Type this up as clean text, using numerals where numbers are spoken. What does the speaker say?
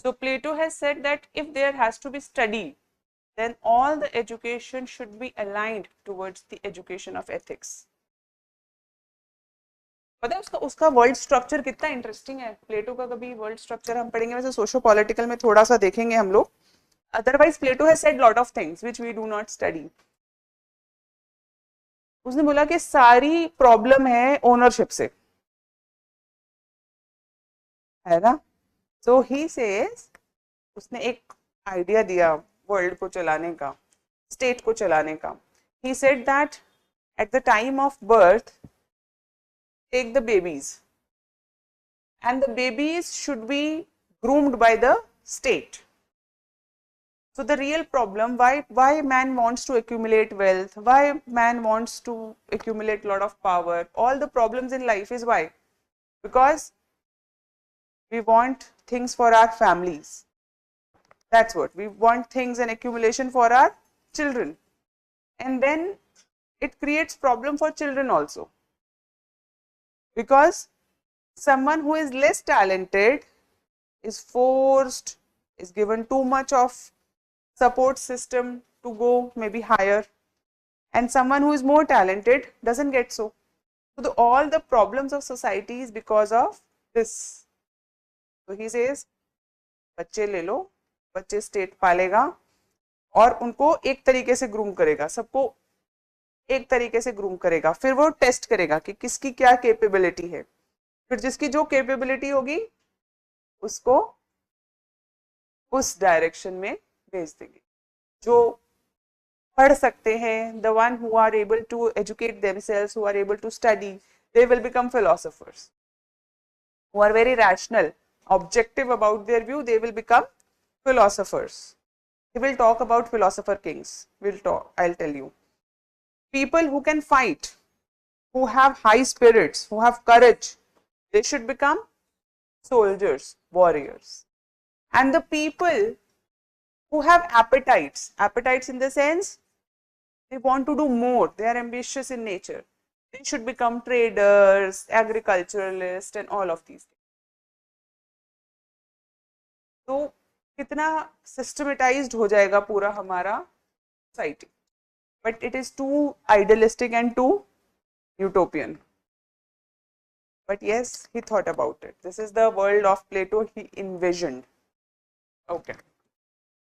So Plato has said that if there has to be study, then all the education should be aligned towards the education of ethics. पता है उसका world structure कितना interesting है. प्लेटो का कभी world structure हम पढ़ेंगे, वैसे सोशो पॉलिटिकल में थोड़ा सा देखेंगे हम लोग. Otherwise Plato has said lot of things which we do not study. उसने बोला कि सारी प्रॉब्लम है ओनरशिप से, है ना. सो ही सेज, उसने एक आइडिया दिया वर्ल्ड को चलाने का, स्टेट को चलाने का. He said that at the time of birth take the babies, and the babies should be groomed by the state. So the real problem, why man wants to accumulate wealth, why man wants to accumulate a lot of power, all the problems in life is why? Because we want things for our families. That's what we want, things and accumulation for our children, and then it creates problem for children also. Because someone who is less talented is forced, is given too much of support system to go maybe higher, and someone who is more talented doesn't get so. So all the problems of society is because of this. So he says, बच्चे ले लो, बच्चे state पालेगा और उनको एक तरीके से groom करेगा, सबको एक तरीके से ग्रूम करेगा, फिर वो टेस्ट करेगा कि किसकी क्या कैपेबिलिटी है, फिर जिसकी जो कैपेबिलिटी होगी उसको उस डायरेक्शन में भेज देंगे. जो पढ़ सकते हैं, the one who are able to educate themselves, who are able to study, they will become philosophers. Who are very rational, objective about their view, they will become philosophers. We will talk about philosopher kings. I'll tell you. People who can fight, who have high spirits, who have courage, they should become soldiers, warriors. And the people who have appetites in the sense they want to do more, they are ambitious in nature, they should become traders, agriculturalists and all of these things. तो कितना systematized हो जाएगा पूरा हमारा society. But it is too idealistic and too utopian. But yes, he thought about it. This is the world of Plato he envisioned. Okay.